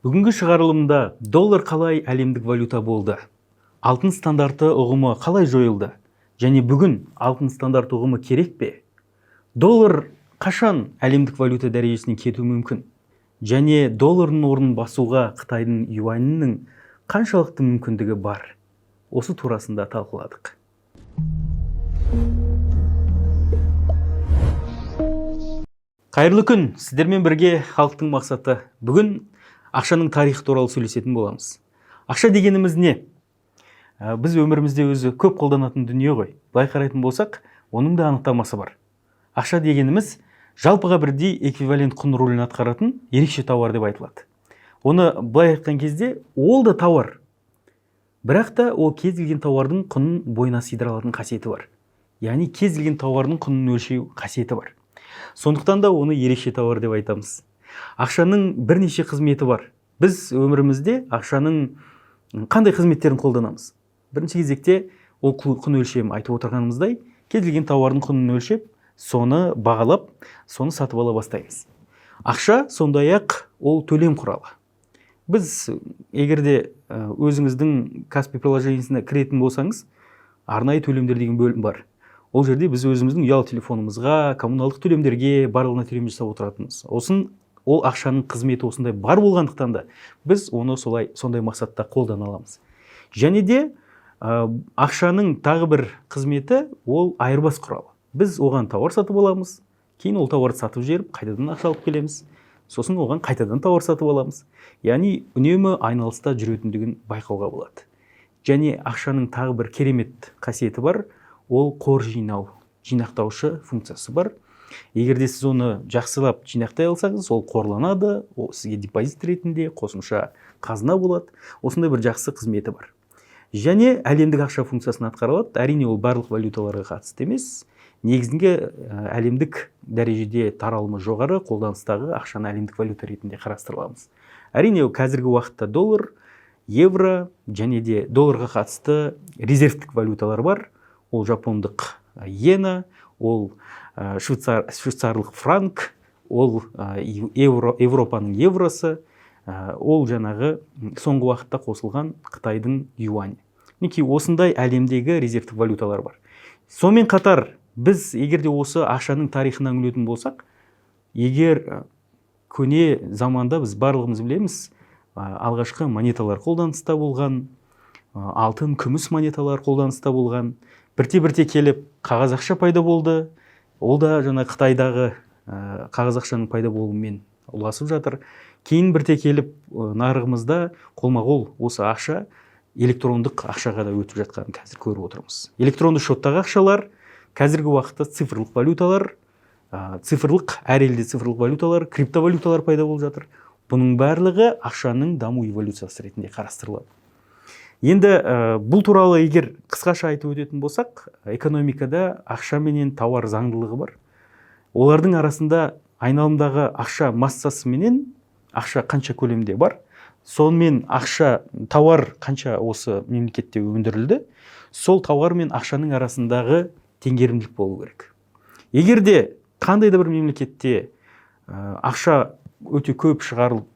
Бүгінгі шығарылымда доллар қалай әлемдік валюта болды? Алтын стандарты ұғымы қалай жойылды? Және бүгін алтын стандарт ұғымы керек пе? Доллар қашан әлемдік валюта дәрежесіне кетуі мүмкін? Және доллардың орнын басуға Қытайдың юанінің қаншалықты мүмкіндігі бар? Осы турасында талқыладық. Қайырлы күн, сіздермен бірге халықтың мақсаты. Бүгін ақшаның тарихы туралы сөйлесетін боламыз. Ақша дегеніміз не? Біз өмірімізде өзі көп қолданатын дүние ғой. Былай қарайтын болсақ, оның да анықтамасы бар. Ақша дегеніміз жалпыға бірдей эквивалент құн рөлін атқаратын ерекше тауар деп айтылады. Оны былай айтқан кезде ол да тауар. Бірақ та ол кез келген тауардың құнын бойына сыйдыра алатын қасиеті бар. Яғни кез келген тауардың құнын өлшеу қасиеті бар. Сондықтан да оны ерекше тауар деп айтамыз. Ақшаның бірнеше қызметі бар. Біз өмірімізде ақшаның қандай қызметтерін қолданамыз? Бірінші кезекте ол құн өлшем айтып отырғанымыздай, кез келген тауардың құнын өлшеп, соны бағалап, соны сатып ала бастаймыз. Ақша сондай-ақ ол төлем құралы. Біз егерде өзіңіздің Каспи приложениесіне кіретін болсаңыз, арнайы төлемдер деген бөлім бар. Ол жерде біз өзіміздің ұялы телефонымызға, коммуналдық төлемдерге барлығына төлем жасап отыратынбыз. Ол ақшаның қызметі осындай бар болғандықтан да біз оны сондай мақсатта қолдана аламыз. Және де ақшаның тағы бір қызметі ол айырбас құралы. Біз оған тауар сатып аламыз, кейін ол тауарды сатып жіберіп, қайтадан ақша алып келеміз. Сосын оған қайтадан тауар сатып аламыз. Яғни үнемі айналыста жүретіндігін байқауға болады. Және ақшаның тағы бір керемет қасиеті бар. Ол қор жинақтаушы функциясы бар. Егерде сіз оны жақсылап жинақтай алсаңыз, ол қорланады, ол сізге депозит ретінде қосымша қазына болады. Осындай бір жақсы қызметі бар. Және әлемдік ақша функциясын атқарылады. Әрине ол барлық валюталарға қатысты емес. Негізінде әлемдік дәрежеде таралымы жоғары қолданыстағы ақшаны әлемдік валюта ретінде қарастырыламыз. Әрине қазіргі уақытта доллар, евро және де долларға қатысты резервтік валюталар бар. Ол жапондық иена, ол швейцарлық франк, ол Европаның евросы, ол жаңағы соңғы уақытта қосылған Қытайдың юань. Мінекей осындай әлемдегі резервтік валюталар бар. Сонымен қатар біз егерде осы ақшаның тарихына үңілетін болсақ, егер көне заманда біз барлығымыз білеміз, алғашқы монеталар қолданыста болған, алтын, күміс монеталар қолданыста болған, бірте-бірте келіп қағаз ақша пайда болды. Ол да жаңа Қытайдағы қағаз ақшаның пайда болуымен ұласып жатыр. Кейін бірте келіп нарығымызда қолма-қол осы ақша электрондық ақшаға да өтіп жатқанын қазір көріп отырмыз. Электронды шоттағы ақшалар, қазіргі уақытта цифрлық валюталар, әр елде цифрлық валюталар, криптовалюталар пайда болып жатыр. Бұның барлығы ақшаның даму эволюциясы ретінде қарастырылады. Енді бұл туралы егер қысқаша айтып өтетін болсақ, экономикада ақша менен тауар заңдылығы бар. Олардың арасында айналымдағы ақша массасы менен ақша қанша көлемде бар. Сонымен тауар қанша осы мемлекетте өндірілді, сол тауар мен ақшаның арасындағы теңгерімділік болу керек. Егерде қандай да бір мемлекетте ақша өте көп шығарылып,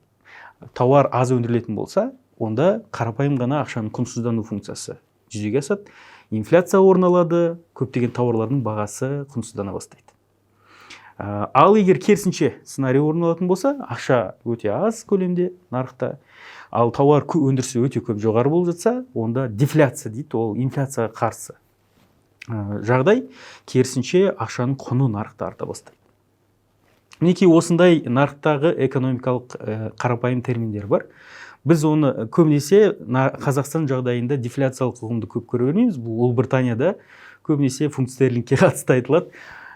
тауар аз өндірілетін болса, онда қарапайым ғана ақшаның құнсыздану функциясы жүзеге асады. Инфляция орын алады, көптеген тауарлардың бағасы құнсыздана бастайды. Ал егер керісінше сценарий орын алатын болса, ақша өте аз көлемде нарықта, ал тауар өндірісі өте көп жоғары болып жатса, онда дефляция дейді, ол инфляцияға қарсы жағдай, керісінше ақшаның құны нарықта арта бастайды. Мінекей осындай нарықтағы экономикалық қарапайым терминдер бар. Біз оны көбінесе Қазақстан жағдайында дефляциялық ұғымды көп көре бермейміз. Бұл Ұлыбританияда көбінесе фунт стерлингке қатысты айтылады.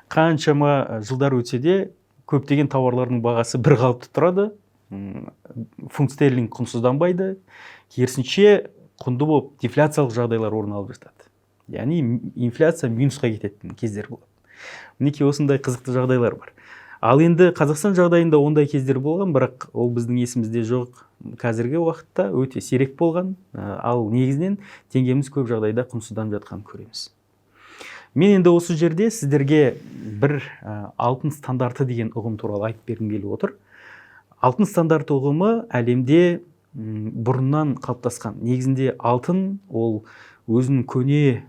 Қаншама жылдар өтсе де көптеген тауарлардың бағасы бір қалыпты тұрады. Фунт стерлинг құнсызданбайды. Керісінше құнды болып дефляциялық жағдайлар орын алып жатады. Яғни инфляция минусқа кететін кездер болады. Мінекей осындай қызықты жағдайлар бар. Ал енді Қазақстан жағдайында ондай кездер болған, бірақ ол біздің есімізде жоқ. Қазіргі уақытта өте сирек болған, ал негізінен теңгеміз көп жағдайда құнсызданып жатқанын көреміз. Мен енді осы жерде сіздерге бір алтын стандарты деген ұғым туралы айтып бергім келіп отыр. алтын стандарты ұғымы әлемде бұрыннан қалыптасқан. Негізінде алтын ол өзінің көне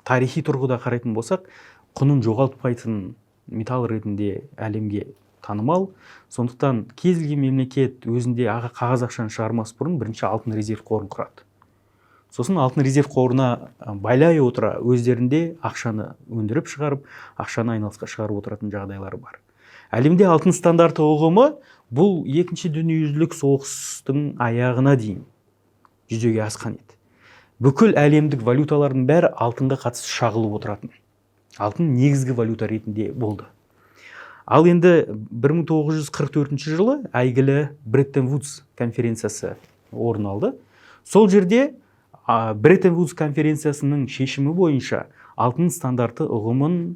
тарихи тұрғыда қарайтын болсақ, құнын жоғалтпайтын металл ретінде әлемге танымал. Сондықтан кез келген мемлекет өзінде қағаз ақшаны шығармас бұрын бірінші алтын резерв қорын құрады. Сосын алтын резерв қорына байлай отыра өздерінде ақшаны өндіріп шығарып, ақшаны айналысқа шығарып отыратын жағдайлары бар. Әлемде алтын стандарты ұғымы бұл екінші дүниежүзілік соғыстың аяғына дейін жүзеге асқан еді. Бүкіл әлемдік валюталардың бәрі алтынға қатысты шағылып отыратын. Алтын негізгі валюта ретінде болды. Ал енді 1944 жылы әйгілі Бреттон Вудс конференциясы орын алды. Сол жерде Бреттон Вудс конференциясының шешімі бойынша алтын стандарты ұғымын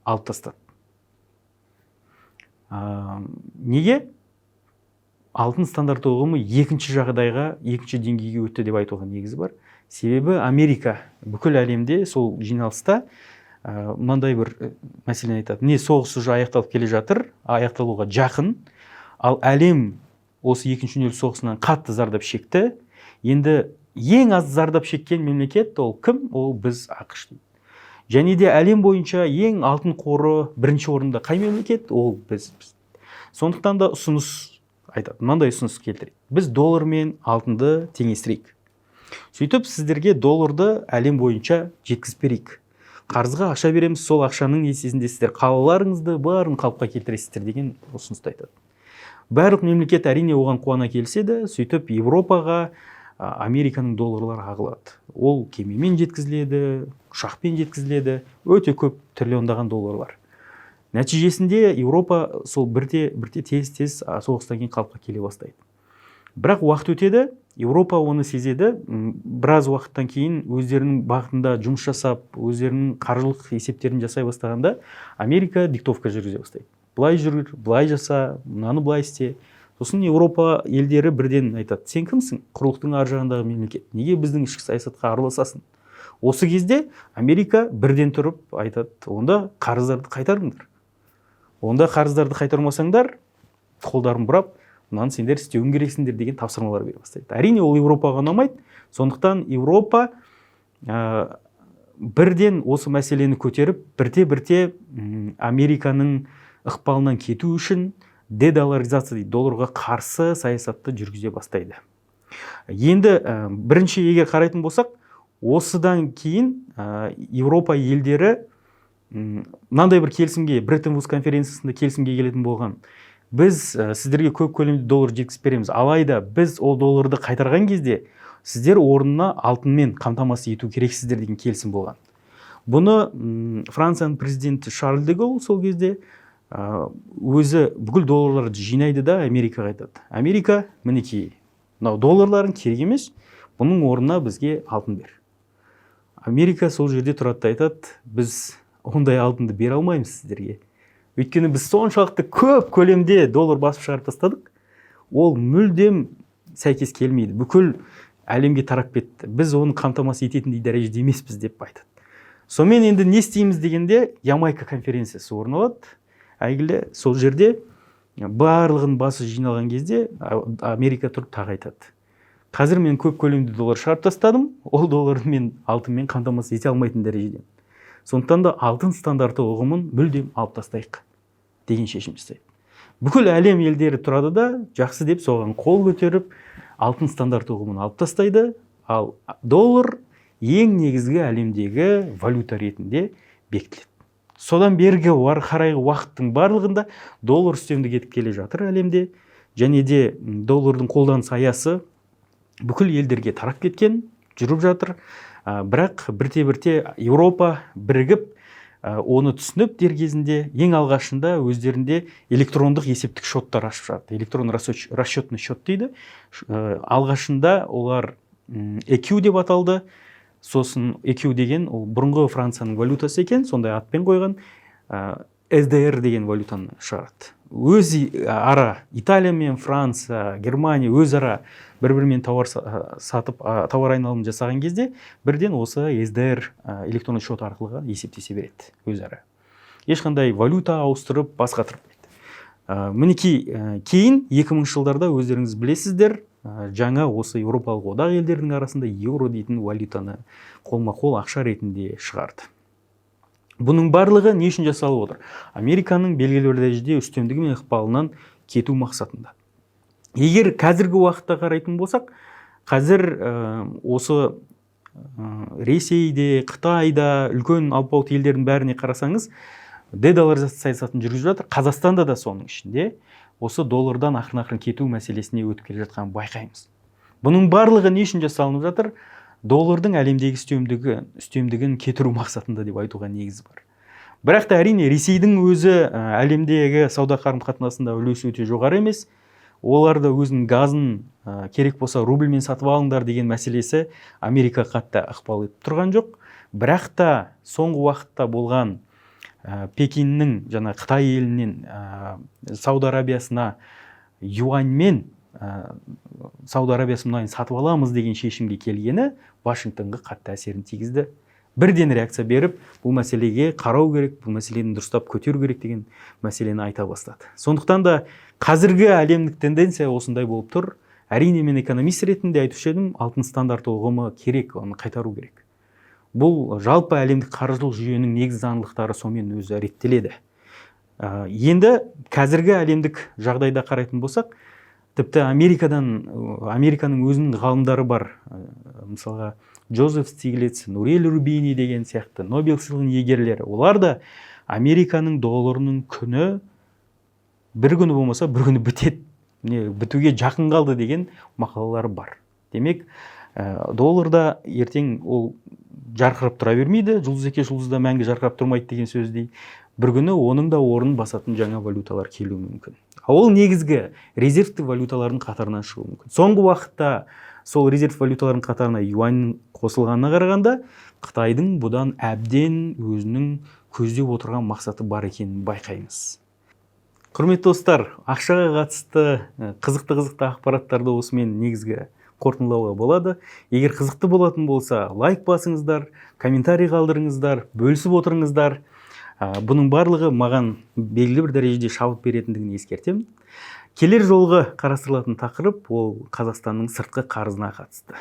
алып тастады. Неге? Алтын стандарты ұғымы екінші жағдайға, екінші деңгейге өтті деп айтуға негізі бар. Себебі Америка бүкіл әлемде сол жиналыста мынандай бір мәселені айтады. Не соғыс уже аяқталып келе жатыр, аяқталуға жақын, ал әлем осы екінші дүниежүзілік соғысынан қатты зардап шекті. Енді ең аз зардап шеккен мемлекет ол кім? Ол біз ақш. Және де әлем бойынша ең алтын қоры бірінші орында қай мемлекет? Ол біз. Сондықтан да ұсыныс айтады. Мынандай ұсыныс келтірейік. Біз доллар мен алтынды теңестірейік. Сөйтіп сіздерге долларды әлем бойынша жеткізіп берейік. Қарызға ақша береміз, сол ақшаның есесінде сіздер қалаларыңызды барын қалыпқа келтіресіздер деген ұсынысты айтады. Барлық мемлекет әрине оған қуана келіседі. Сөйтіп Европаға Американың долларлары ағылады. Ол кемемен жеткізіледі, ұшақпен жеткізіледі, өте көп триллиондаған долларлар. Нәтижесінде Европа сол бірте тез соғыстан кейін қалыпқа келе бастайды. Бірақ уақыт өтеді, Европа оны сезеді, біраз уақыттан кейін өздерінің бағытында жұмыс жасап, өздерінің қаржылық есептерін жасай бастағанда, Америка диктовка жүргізе бастайды. Былай жүр, былай жаса, мынаны былай істе. Сосын Европа елдері бірден айтады, сен кімсің? Құрлықтың ар жағындағы мемлекет. Неге біздің ішкі саясатқа араласасың? Осы кезде Америка бірден тұрып айтады, онда қарыздарды қайтарыңдар. Онда қарыздарды қайтармасаңдар, қолдарын бұрап, мынаны сендер істеуің керексіңдер деген тапсырмалар бере бастайды. Әрине ол Европаға ұнамайды. Сондықтан Европа бірден осы мәселені көтеріп, бірте Американың ықпалынан кету үшін дедоларизация дейді, долларға қарсы саясатты жүргізе бастайды. Енді бірінші егер қарайтын болсақ, осыдан кейін Европа елдері мынандай бір келісімге, Бреттон Вудс конференциясында келісімге келетін болған. Біз сіздерге көп көлемде доллар жеткізіп береміз. Алайда біз ол долларды қайтарған кезде сіздер орнына алтынмен қамтамасыз ету керексіздер деген келісім болған. Бұны Францияның президенті Шарль де Голль сол кезде өзі бүкіл долларларды жинайды да Америкаға айтады. Америка, мінекей, мынау долларларын керек емес, бұның орнына бізге алтын бер. Америка сол жерде тұрады да айтады, біз ондай алтынды бере алмаймыз сіздерге. Өйткені біз соншалықты көп көлемде доллар басып шығарып тастадық, ол мүлдем сәйкес келмейді. Бүкіл әлемге тарап кетті. Біз оны қамтамасыз ететіндей дәрежеде емеспіз деп айтады. Сонымен енді не істейміз дегенде Ямайка конференциясы орын алады. Әйгілі сол жерде барлығын басы жиналған кезде Америка тұрып тағы айтады. Қазір мен көп көлемде доллар шығарып тастадым, ол долларды мен алтынмен қамтамасыз ете алмайтын дәрежеден. Сондықтан да алтын стандарты ұғымын мүлдем алып тастайық деген шешім жасайды. Бүкіл әлем елдері тұрады да жақсы деп соған қол көтеріп, алтын стандарты ұғымын алып тастайды, ал доллар ең негізгі әлемдегі валюта ретінде бекітіледі. Содан бергі қарайғы уақыттың барлығында доллар үстемдік етіп келе жатыр әлемде, және де доллардың қолданыс аясы бүкіл елдерге тарап кеткен, жүріп жатыр. Бірақ бірте Европа бірігіп, оны түсініп дер кезінде ең алғашында өздерінде электрондық есептік шоттар ашып жатыр. Электронный расчетный счет дейді. Алғашында олар EQ деп аталды. Сосын EQ деген ол бұрынғы Францияның валютасы екен, сондай атпен қойған. SDR деген валютаны шығарады. Өз ара Италия мен Франция, Германия өз ара бір-бірімен тауар сатып, тауар айналымын жасаған кезде бірден осы SDR электронды шот арқылы есептесе береді өз ара. Ешқандай валюта ауыстырып, бас қатырмайды. Мінекей кейін 2000 жылдарда өздеріңіз білесіздер, жаңа осы Еуропалық одақ елдерінің арасында еуро дейтін валютаны қолма-қол ақша ретінде шығарды. Бұның барлығы не үшін жасалып отыр? Американың белгілі бір дәрежеде үстемдігі мен ықпалынан кету мақсатында. Егер қазіргі уақытта қарайтын болсақ, қазір осы Ресейде, Қытайда, үлкен алпауыт елдердің бәріне қарасаңыз, дедоларизация саясатын жүргізіп жатыр. Қазақстанда да соның ішінде осы доллардан ақырын кету мәселесіне өтіп келе жатқанын байқаймыз. Бұның барлығы не үшін жасалынып жатыр? Доллардың әлемдегі үстемдігін кетіру мақсатында деп айтуға негіз бар. Бірақ та әрине Ресейдің өзі әлемдегі сауда қарым-қатынасында үлесі өте жоғары емес. Олар да өзінің газын керек болса рубльмен сатып алыңдар деген мәселесі Америка қатты ықпал етіп тұрған жоқ. Бірақ та соңғы уақытта болған Пекиннің жаңа Қытай елінен Сауд Арабиясына юаньмен Сауд Арабиясы мұнайын сатып аламыз деген шешімге келгені Вашингтонға қатты әсерін тигізді. Бірден реакция беріп, бұл мәселеге қарау керек, бұл мәселені дұрыстап көтеру керек деген мәселені айта бастады. Сондықтан да қазіргі әлемдік тенденция осындай болып тұр. Әрине мен экономист ретінде айтушы едім, алтын стандарт ұғымы керек, оны қайтару керек. Бұл жалпы әлемдік қаржылық жүйенің негізгі заңдылықтары сонымен өзі реттеледі. Енді қазіргі әлемдік жағдайда қарайтын болсақ, тіпті Американың өзінің ғалымдары бар. Мысалға Джозеф Стиглиц, Нурель Рубини деген сияқты Нобель сыйлығының иегерлері. Олар да Американың долларының күні бір күні болмаса бір күні бітуге жақын қалды деген мақалалары бар. Демек, долларда ертең ол жарқырап тұра бермейді, жұлдыз еке жұлдызда мәңгі жарқырап тұрмайды деген сөздей. Бір күні оның да орнын басатын жаңа валюталар келуі мүмкін. Ол негізгі резервті валюталардың қатарынан шығуы мүмкін. Соңғы уақытта сол резерв валюталардың қатарына юань қосылғанына қарағанда, Қытайдың бұдан әбден өзінің көздеп отырған мақсаты бар екенін байқаймыз. Құрметті достар, ақшаға қатысты қызықты ақпараттарды осымен негізгі қорытындылауға болады. Егер қызықты болатын болса, лайк басыңыздар, комментарий қалдырыңыздар, бөлісіп отырыңыздар. Бұның барлығы маған белгілі бір дәрежеде шабыт беретіндігін ескертемін. Келер жолғы қарастырылатын тақырып ол Қазақстанның сыртқы қарызына қатысты.